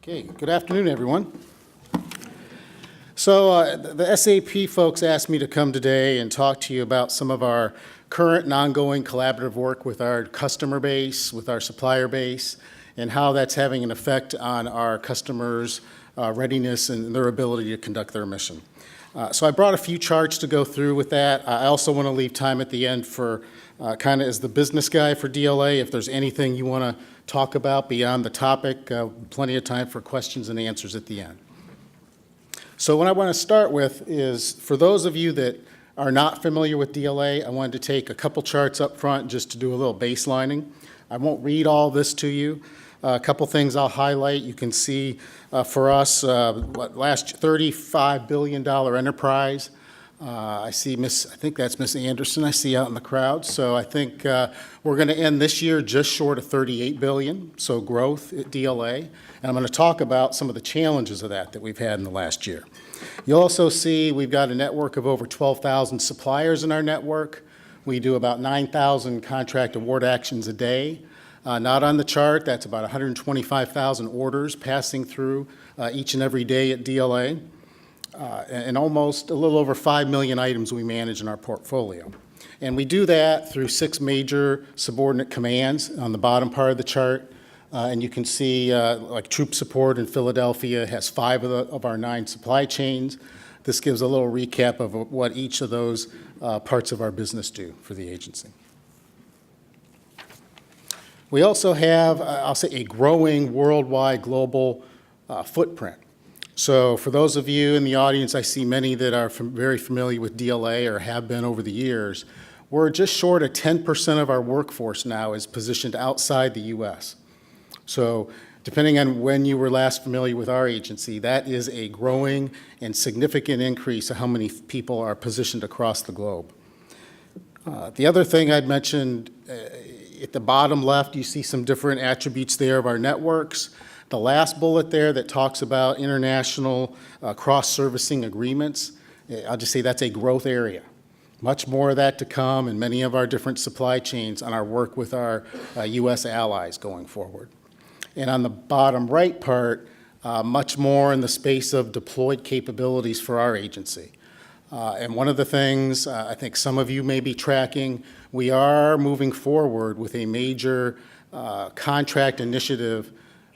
Okay, good afternoon, everyone. So the SAP folks asked me to come today and talk to you about some of our current and ongoing collaborative work with our customer base, with our supplier base, and how that's having an effect on our customers' readiness and their ability to conduct their mission. So I brought a few charts to go through with that. I also want to leave time at the end for kind of as the business guy for DLA, if there's anything you want to talk about beyond the topic, plenty of time for questions and answers at the end. So what I want to start with is, for those of you that are not familiar with DLA, I wanted to take a couple charts up front just to do a little baselining. I won't read all this to you. A couple things I'll highlight. You can see for us, last $35 billion enterprise. I think that's Miss Anderson I see out in the crowd. So I think we're going to end this year just short of $38 billion, so growth at DLA. And I'm going to talk about some of the challenges of that we've had in the last year. You'll also see we've got a network of over 12,000 suppliers in our network. We do about 9,000 contract award actions a day. Not on the chart, that's about 125,000 orders passing through each and every day at DLA. And almost a little over 5 million items we manage in our portfolio. And we do that through 6 major subordinate commands on the bottom part of the chart. And you can see like troop support in Philadelphia has 5 of our 9 supply chains. This gives a little recap of what each of those parts of our business do for the agency. We also have, I'll say, a growing worldwide global footprint. So for those of you in the audience, I see many that are very familiar with DLA or have been over the years. We're just short of 10% of our workforce now is positioned outside the U.S. So depending on when you were last familiar with our agency, that is a growing and significant increase of how many people are positioned across the globe. The other thing I'd mentioned, at the bottom left, you see some different attributes there of our networks. The last bullet there that talks about international cross-servicing agreements, I'll just say that's a growth area. Much more of that to come in many of our different supply chains on our work with our U.S. allies going forward. And on the bottom right part, much more in the space of deployed capabilities for our agency. And one of the things I think some of you may be tracking, we are moving forward with a major contract initiative,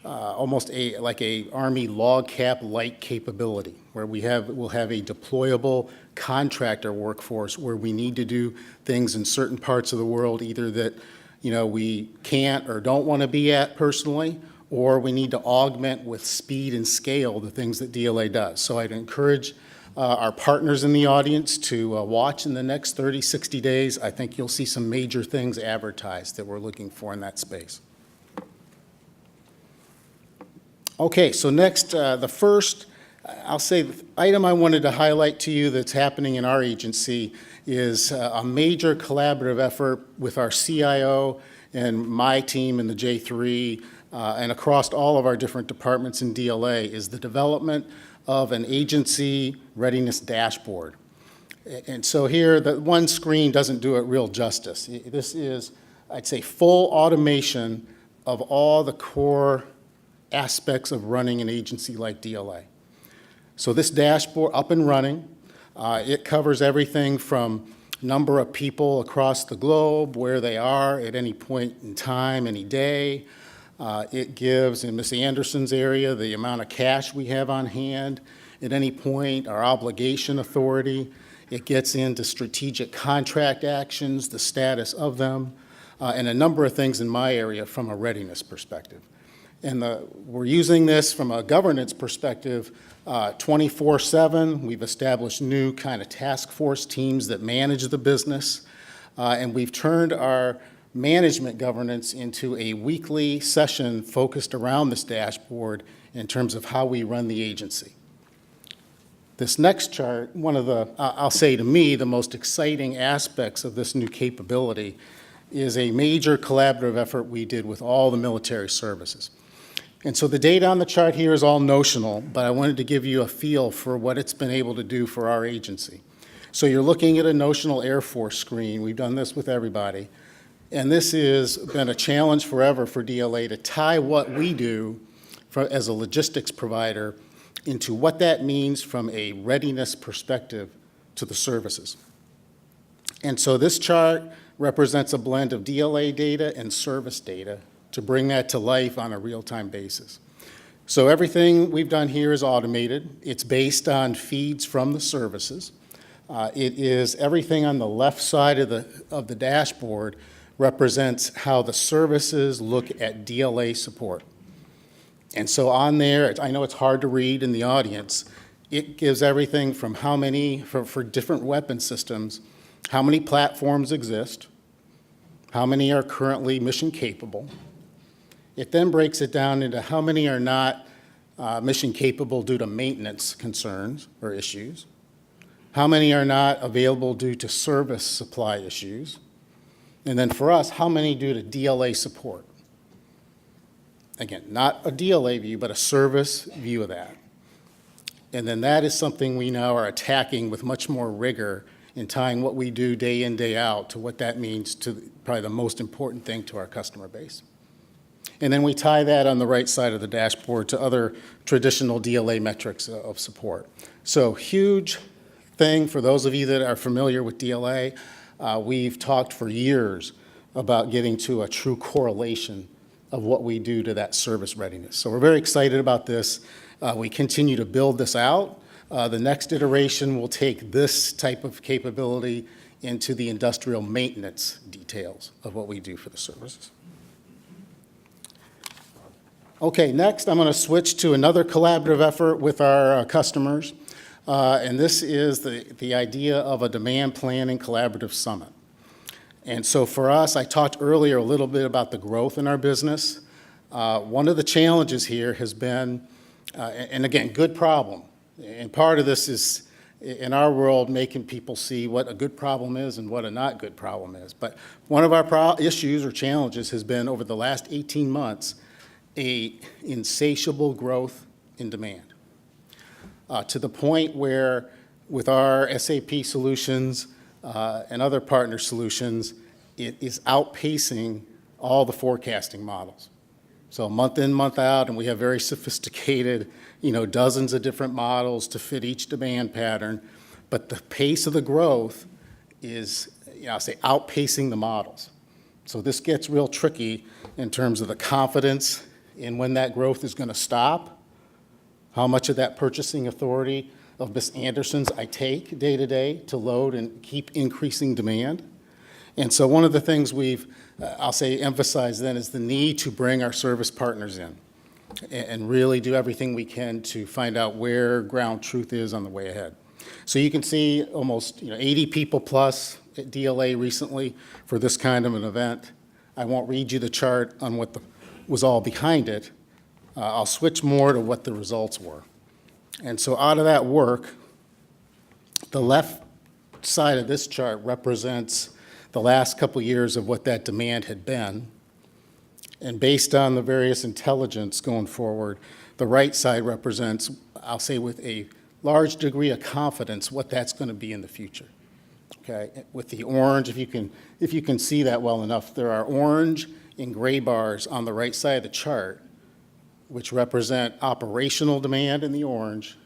almost like a Army log cap-like capability, where we'll have a deployable contractor workforce where we need to do things in certain parts of the world, either that we can't or don't want to be at personally, or we need to augment with speed and scale the things that DLA does. So I'd encourage our partners in the audience to watch in the next 30, 60 days. I think you'll see some major things advertised that we're looking for in that space. Okay, so next, the first, I'll say, the item I wanted to highlight to you that's happening in our agency is a major collaborative effort with our CIO and my team in the J3 and across all of our different departments in DLA is the development of an agency readiness dashboard. And so here, the one screen doesn't do it real justice. This is, I'd say, full automation of all the core aspects of running an agency like DLA. So this dashboard up and running, it covers everything from number of people across the globe, where they are at any point in time, any day. It gives, in Ms. Anderson's area, the amount of cash we have on hand at any point, our obligation authority. It gets into strategic contract actions, the status of them, and a number of things in my area from a readiness perspective. And we're using this from a governance perspective 24/7. We've established new kind of task force teams that manage the business. And we've turned our management governance into a weekly session focused around this dashboard in terms of how we run the agency. This next chart, one of the, I'll say to me, the most exciting aspects of this new capability is a major collaborative effort we did with all the military services. And so the data on the chart here is all notional, but I wanted to give you a feel for what it's been able to do for our agency. So you're looking at a notional Air Force screen. We've done this with everybody. And this has been a challenge forever for DLA to tie what we do as a logistics provider into what that means from a readiness perspective to the services. And so this chart represents a blend of DLA data and service data to bring that to life on a real-time basis. So everything we've done here is automated. It's based on feeds from the services. It is everything on the left side of the dashboard represents how the services look at DLA support. And so on there, I know it's hard to read in the audience, it gives everything from how many, for different weapon systems, how many platforms exist, how many are currently mission capable. It then breaks it down into how many are not mission capable due to maintenance concerns or issues, how many are not available due to service supply issues, and then for us, how many due to DLA support. Again, not a DLA view, but a service view of that. And then that is something we now are attacking with much more rigor in tying what we do day in, day out to what that means to probably the most important thing to our customer base. And then we tie that on the right side of the dashboard to other traditional DLA metrics of support. So huge thing for those of you that are familiar with DLA. We've talked for years about getting to a true correlation of what we do to that service readiness. So we're very excited about this. We continue to build this out. The next iteration will take this type of capability into the industrial maintenance details of what we do for the services. Okay, next I'm going to switch to another collaborative effort with our customers. And this is the idea of a demand planning collaborative summit. And so for us, I talked earlier a little bit about the growth in our business. One of the challenges here has been, and again, good problem. And part of this is, in our world, making people see what a good problem is and what a not good problem is. But one of our issues or challenges has been, over the last 18 months, a insatiable growth in demand. To the point where, with our SAP solutions and other partner solutions, it is outpacing all the forecasting models. So month in, month out, and we have very sophisticated, dozens of different models to fit each demand pattern. But the pace of the growth is, I'll say, outpacing the models. So this gets real tricky in terms of the confidence in when that growth is going to stop, how much of that purchasing authority of Ms. Anderson's I take day to day to load and keep increasing demand. And so one of the things we've, I'll say, emphasized then is the need to bring our service partners in and really do everything we can to find out where ground truth is on the way ahead. So you can see almost 80 people plus at DLA recently for this kind of an event. I won't read you the chart on what was all behind it. I'll switch more to what the results were. And so out of that work, the left side of this chart represents the last couple years of what that demand had been. And based on the various intelligence going forward, the right side represents, I'll say with a large degree of confidence, what that's going to be in the future. Okay, with the orange, if you can see that well enough, there are orange and gray bars on the right side of the chart, which represent operational demand in the orange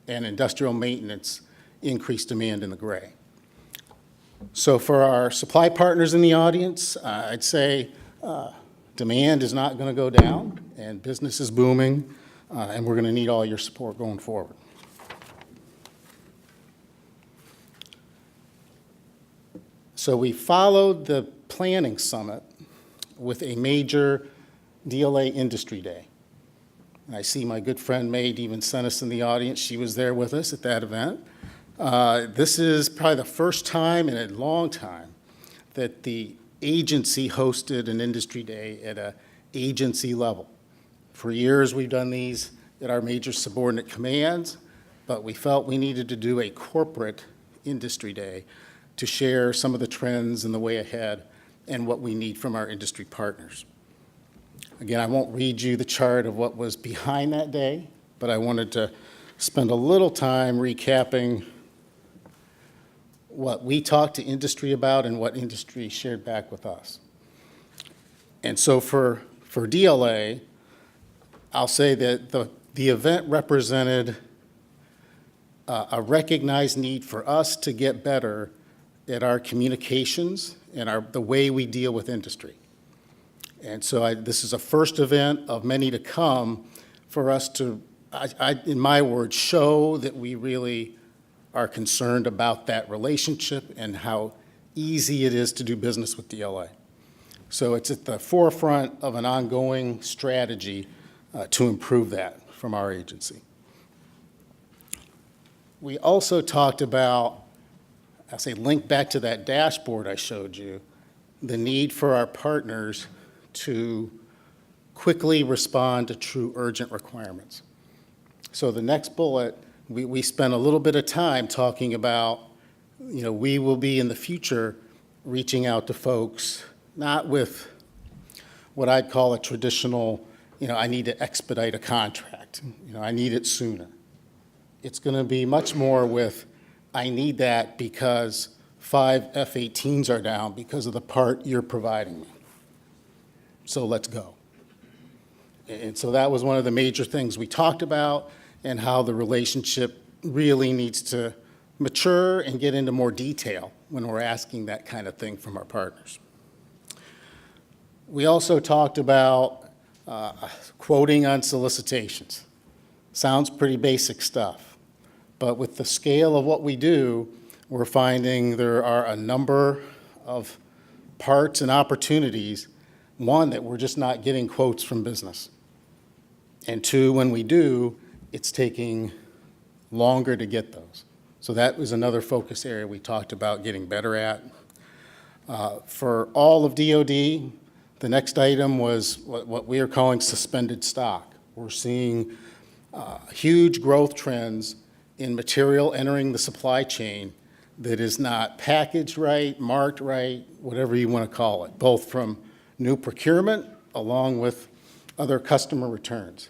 and industrial maintenance increased demand in the gray. So for our supply partners in the audience, I'd say demand is not going to go down, and business is booming, and we're going to need all your support going forward. So we followed the planning summit with a major DLA industry day. And I see my good friend May even sent us in the audience. She was there with us at that event. This is probably the first time in a long time that the agency hosted an industry day at an agency level. For years, we've done these at our major subordinate commands, but we felt we needed to do a corporate industry day to share some of the trends and the way ahead and what we need from our industry partners. Again, I won't read you the chart of what was behind that day, but I wanted to spend a little time recapping what we talked to industry about and what industry shared back with us. And so for DLA, I'll say that the event represented a recognized need for us to get better at our communications and the way we deal with industry. And so this is a first event of many to come for us to, in my words, show that we really are concerned about that relationship and how easy it is to do business with DLA. So it's at the forefront of an ongoing strategy to improve that from our agency. We also talked about, I'll say, link back to that dashboard I showed you, the need for our partners to quickly respond to true urgent requirements. So the next bullet, we spent a little bit of time talking about, we will be in the future reaching out to folks, not with what I'd call a traditional, I need to expedite a contract, I need it sooner. It's going to be much more with, I need that because 5 F-18s are down because of the part you're providing me. So let's go. And so that was one of the major things we talked about, and how the relationship really needs to mature and get into more detail when we're asking that kind of thing from our partners. We also talked about quoting on solicitations. Sounds pretty basic stuff, but with the scale of what we do, we're finding there are a number of parts and opportunities. One, that we're just not getting quotes from business. And two, when we do, it's taking longer to get those. So that was another focus area we talked about getting better at. For all of DoD, the next item was what we are calling suspended stock. We're seeing huge growth trends in material entering the supply chain that is not packaged right, marked right, whatever you want to call it, both from new procurement along with other customer returns.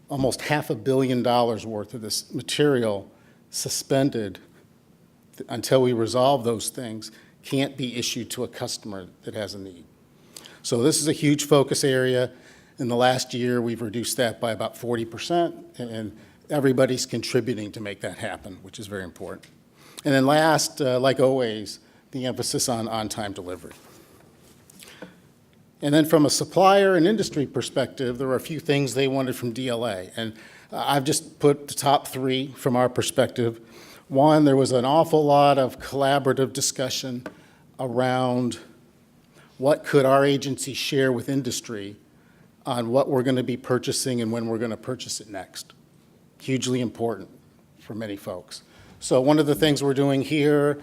Almost $500 million worth of this material suspended until we resolve those things, can't be issued to a customer that has a need. So this is a huge focus area. In the last year, we've reduced that by about 40%, and everybody's contributing to make that happen, which is very important. And then last, like always, the emphasis on on-time delivery. And then from a supplier and industry perspective, there were a few things they wanted from DLA. And I've just put the top 3 from our perspective. One, there was an awful lot of collaborative discussion around what could our agency share with industry on what we're going to be purchasing and when we're going to purchase it next. Hugely important for many folks. So one of the things we're doing here,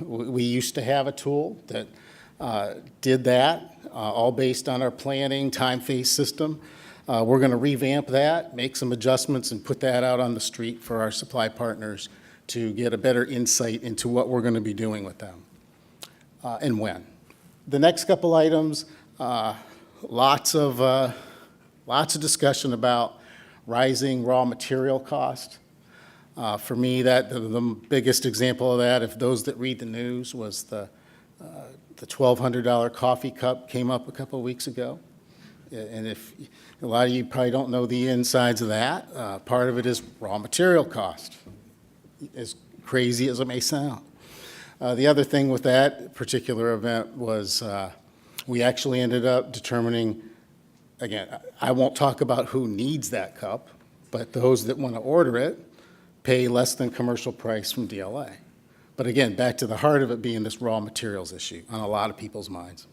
we used to have a tool that did that, all based on our planning time phase system. We're going to revamp that, make some adjustments, and put that out on the street for our supply partners to get a better insight into what we're going to be doing with them and when. The next couple items, lots of discussion about rising raw material cost. For me, the biggest example of that, if those that read the news, was the $1,200 coffee cup came up a couple of weeks ago. And if a lot of you probably don't know the insides of that, part of it is raw material cost, as crazy as it may sound. The other thing with that particular event was we actually ended up determining, again, I won't talk about who needs that cup, but those that want to order it pay less than commercial price from DLA. But again, back to the heart of it being this raw materials issue on a lot of people's minds.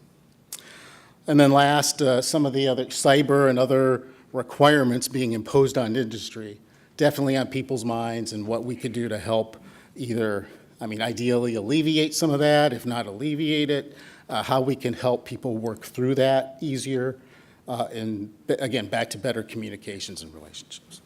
And then last, some of the other cyber and other requirements being imposed on industry, definitely on people's minds, and what we could do to help either, ideally alleviate some of that, if not alleviate it, how we can help people work through that easier, and again, back to better communications and relationships.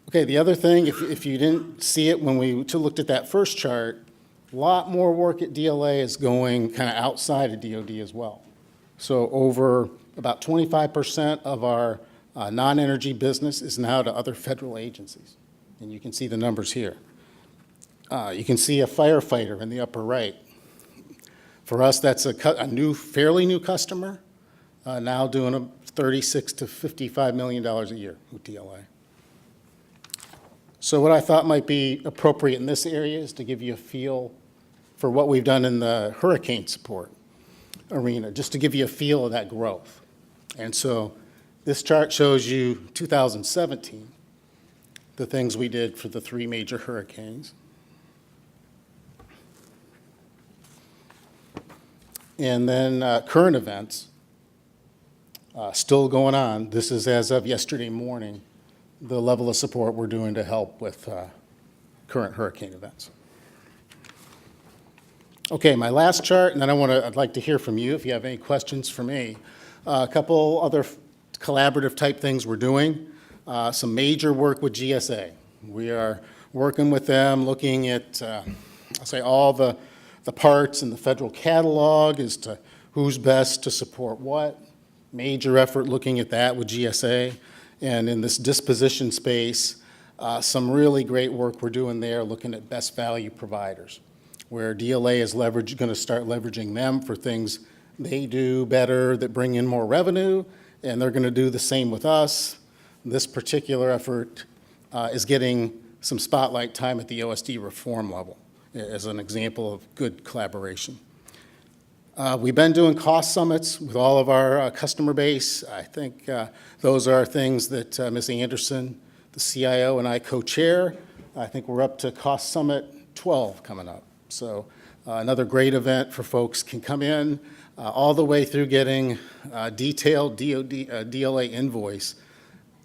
Okay, the other thing, if you didn't see it when we looked at that first chart, a lot more work at DLA is going kind of outside of DoD as well. So over about 25% of our non-energy business is now to other federal agencies. And you can see the numbers here. You can see a firefighter in the upper right. For us, that's a new, fairly new customer, now doing a $36 to $55 million a year with DLA. So what I thought might be appropriate in this area is to give you a feel for what we've done in the hurricane support arena, just to give you a feel of that growth. And so this chart shows you 2017, the things we did for the 3 major hurricanes. And then current events, still going on. This is as of yesterday morning, the level of support we're doing to help with current hurricane events. Okay, my last chart, and then I'd like to hear from you if you have any questions for me. A couple other collaborative type things we're doing. Some major work with GSA. We are working with them, looking at, I'll say, all the parts in the federal catalog as to who's best to support what. Major effort looking at that with GSA. And in this disposition space, some really great work we're doing there, looking at best value providers, where DLA is going to start leveraging them for things they do better that bring in more revenue, and they're going to do the same with us. This particular effort is getting some spotlight time at the OSD reform level as an example of good collaboration. We've been doing cost summits with all of our customer base. I think those are things that Ms. Anderson, the CIO, and I co-chair. I think we're up to Cost Summit 12 coming up. So another great event for folks can come in all the way through getting a detailed DLA invoice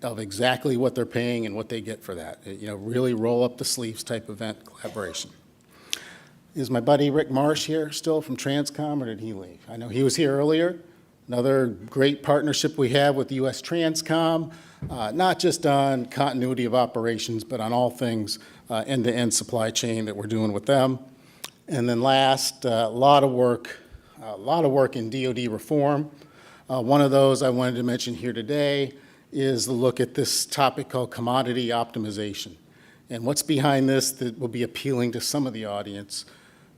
of exactly what they're paying and what they get for that. Really roll up the sleeves type event collaboration. Is my buddy Rick Marsh here still from Transcom, or did he leave? I know he was here earlier. Another great partnership we have with US Transcom, not just on continuity of operations, but on all things end-to-end supply chain that we're doing with them. And then last, a lot of work in DoD reform. One of those I wanted to mention here today is the look at this topic called commodity optimization. And what's behind this that will be appealing to some of the audience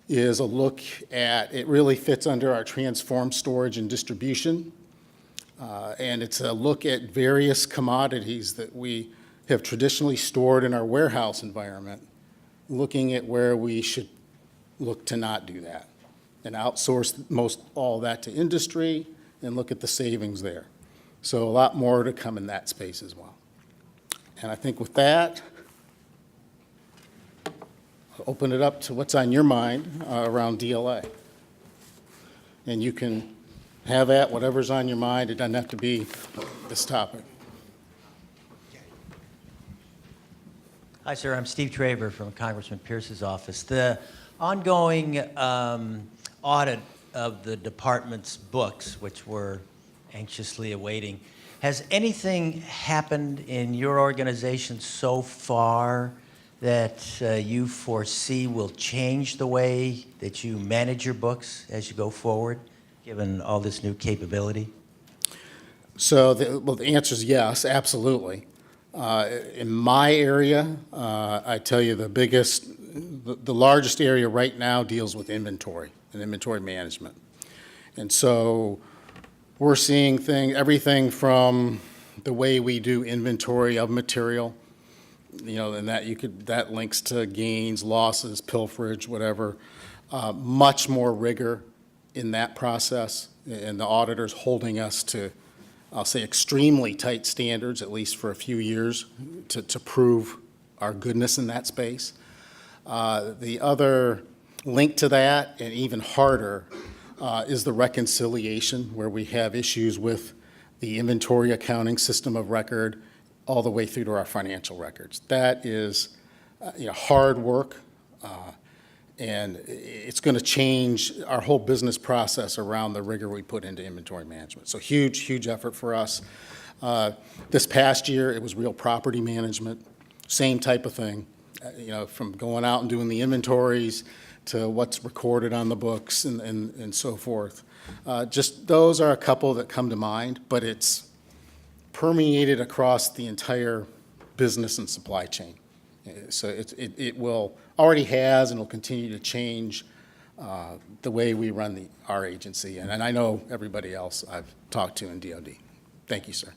is a look at, it really fits under our transform storage and distribution. And it's a look at various commodities that we have traditionally stored in our warehouse environment, looking at where we should look to not do that and outsource most all that to industry and look at the savings there. So a lot more to come in that space as well. And I think with that, I'll open it up to what's on your mind around DLA. And you can have at whatever's on your mind. It doesn't have to be this topic. Hi, sir. I'm Steve Traver from Congressman Pierce's office. The ongoing audit of the department's books, which we're anxiously awaiting, has anything happened in your organization so far that you foresee will change the way that you manage your books as you go forward, given all this new capability? So the answer is yes, absolutely. In my area, I tell you the largest area right now deals with inventory and inventory management. And so we're seeing everything from the way we do inventory of material, and that links to gains, losses, pilferage, whatever, much more rigor in that process, and the auditors holding us to, I'll say, extremely tight standards, at least for a few years, to prove our goodness in that space. The other link to that, and even harder, is the reconciliation, where we have issues with the inventory accounting system of record all the way through to our financial records. That is hard work, and it's going to change our whole business process around the rigor we put into inventory management. So huge effort for us. This past year, it was real property management, same type of thing, from going out and doing the inventories to what's recorded on the books and so forth. Just those are a couple that come to mind, but it's permeated across the entire business and supply chain. So it will, already has, and will continue to change the way we run our agency, and I know everybody else I've talked to in DoD. Thank you, sir.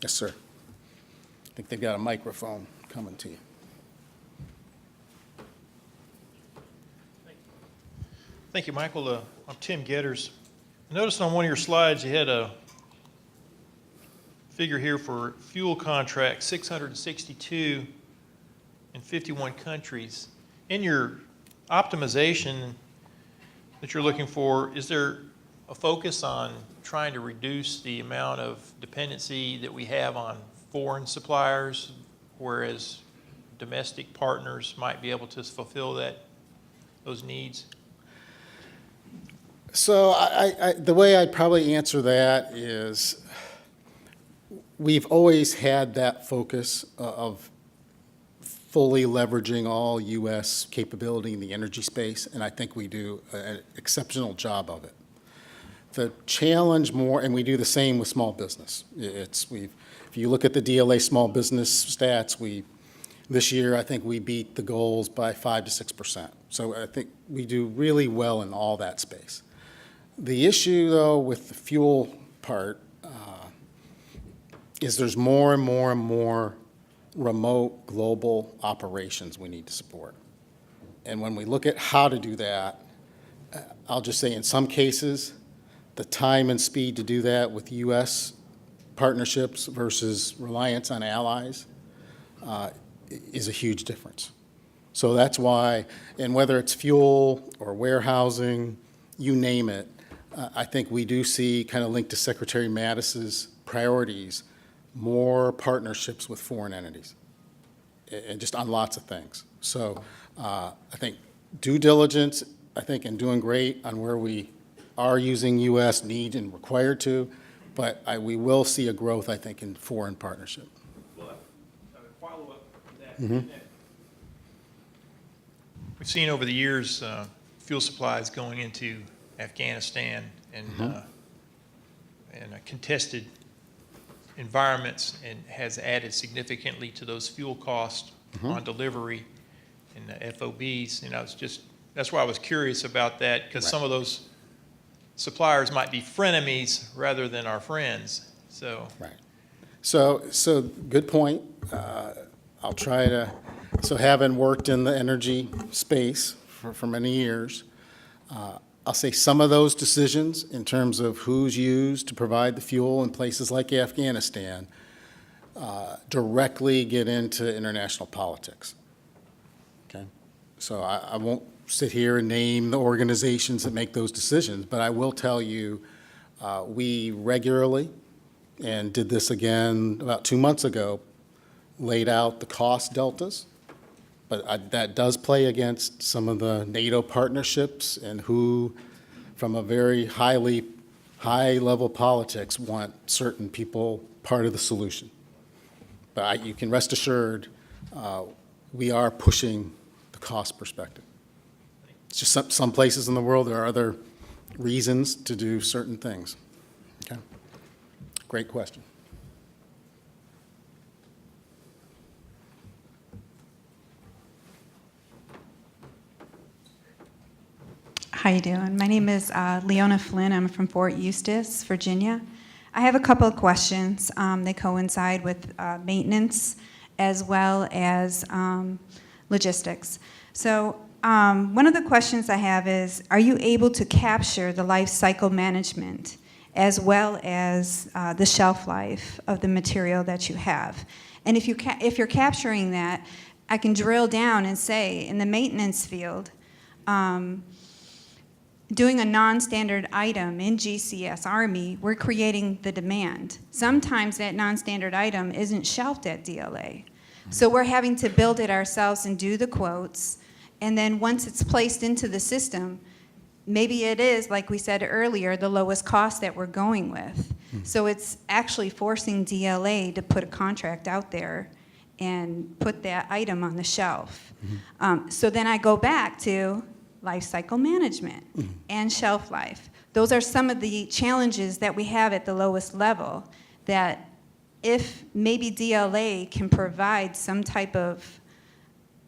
Yes, sir. I think they've got a microphone coming to you. Thank you, Michael. I'm Tim Getters. I noticed on one of your slides you had a figure here for fuel contracts, 662 in 51 countries. In your optimization that you're looking for, is there a focus on trying to reduce the amount of dependency that we have on foreign suppliers, whereas domestic partners might be able to fulfill those needs? So the way I'd probably answer that is we've always had that focus of fully leveraging all U.S. capability in the energy space, and I think we do an exceptional job of it. The challenge more, and we do the same with small business. If you look at the DLA small business stats, this year I think we beat the goals by 5 to 6%. So I think we do really well in all that space. The issue, though, with the fuel part is there's more and more and more remote global operations we need to support. And when we look at how to do that, I'll just say in some cases, the time and speed to do that with U.S. partnerships versus reliance on allies is a huge difference. So that's why, and whether it's fuel or warehousing, you name it, I think we do see, kind of linked to Secretary Mattis's priorities, more partnerships with foreign entities, and just on lots of things. So I think due diligence, I think, and doing great on where we are using U.S. need and required to, but we will see a growth, I think, in foreign partnership. Well, a follow-up to that. We've seen over the years fuel supplies going into Afghanistan and contested environments, and has added significantly to those fuel costs on delivery and the FOBs. You know, that's why I was curious about that, because some of those suppliers might be frenemies rather than our friends. So right. So good point. I'll try to. So having worked in the energy space for many years, I'll say some of those decisions in terms of who's used to provide the fuel in places like Afghanistan directly get into international politics. Okay? So I won't sit here and name the organizations that make those decisions, but I will tell you we regularly, and did this again about 2 months ago, laid out the cost deltas. But that does play against some of the NATO partnerships and who, from a very high-level politics, want certain people part of the solution. But you can rest assured we are pushing the cost perspective. It's just some places in the world there are other reasons to do certain things. Okay? Great question. How you doing? My name is Leona Flynn. I'm from Fort Eustis, Virginia. I have a couple of questions. They coincide with maintenance as well as logistics. So one of the questions I have is, are you able to capture the life cycle management as well as the shelf life of the material that you have? And if you're capturing that, I can drill down and say, in the maintenance field, doing a non-standard item in GCS Army, we're creating the demand. Sometimes that non-standard item isn't shelved at DLA. So we're having to build it ourselves and do the quotes. And then once it's placed into the system, maybe it is, like we said earlier, the lowest cost that we're going with. So it's actually forcing DLA to put a contract out there and put that item on the shelf. So then I go back to life cycle management and shelf life. Those are some of the challenges that we have at the lowest level, that if maybe DLA can provide some type of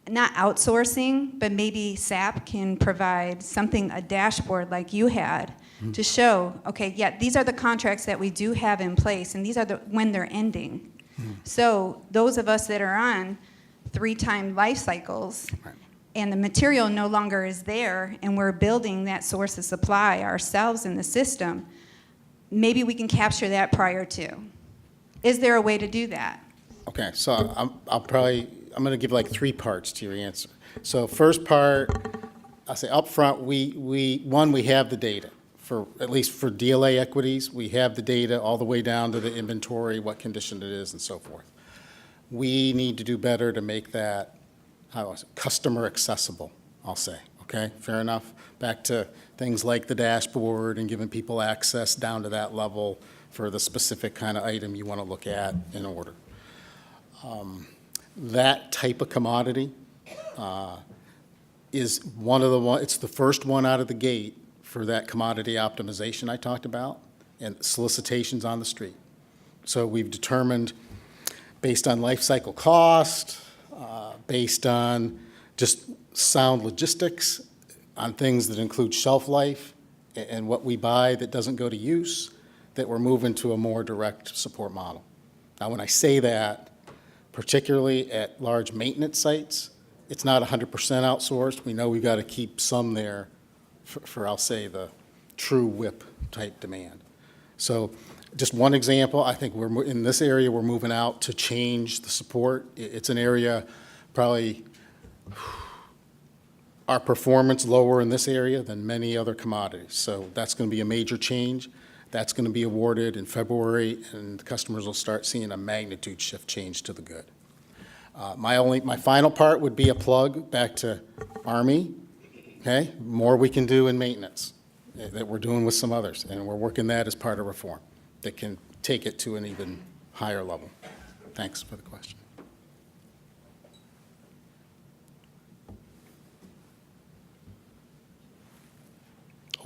not outsourcing, but maybe SAP can provide something, a dashboard like you had, to show, okay, yeah, these are the contracts that we do have in place, and these are when they're ending. So those of us that are on 3-time life cycles, and the material no longer is there, and we're building that source of supply ourselves in the system, maybe we can capture that prior to. Is there a way to do that? Okay, so I'm going to give like 3 parts to your answer. So first part, I'll say up front, we have the data. At least for DLA equities, we have the data all the way down to the inventory, what condition it is, and so forth. We need to do better to make that customer accessible, I'll say. Okay, fair enough? Back to things like the dashboard and giving people access down to that level for the specific kind of item you want to look at in order. That type of commodity is it's the first one out of the gate for that commodity optimization I talked about and solicitations on the street. So we've determined, based on life cycle cost, based on just sound logistics, on things that include shelf life and what we buy that doesn't go to use, that we're moving to a more direct support model. Now, when I say that, particularly at large maintenance sites, it's not 100% outsourced. We know we've got to keep some there for I'll say, the true whip type demand. So just one example, I think in this area, we're moving out to change the support. It's an area probably our performance lower in this area than many other commodities. So that's going to be a major change. That's going to be awarded in February, and the customers will start seeing a magnitude shift change to the good. My final part would be a plug back to Army. Okay, more we can do in maintenance that we're doing with some others, and we're working that as part of reform that can take it to an even higher level. Thanks for the question.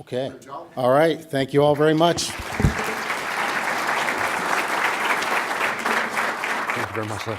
Okay, all right, thank you all very much. Thank you very much, sir.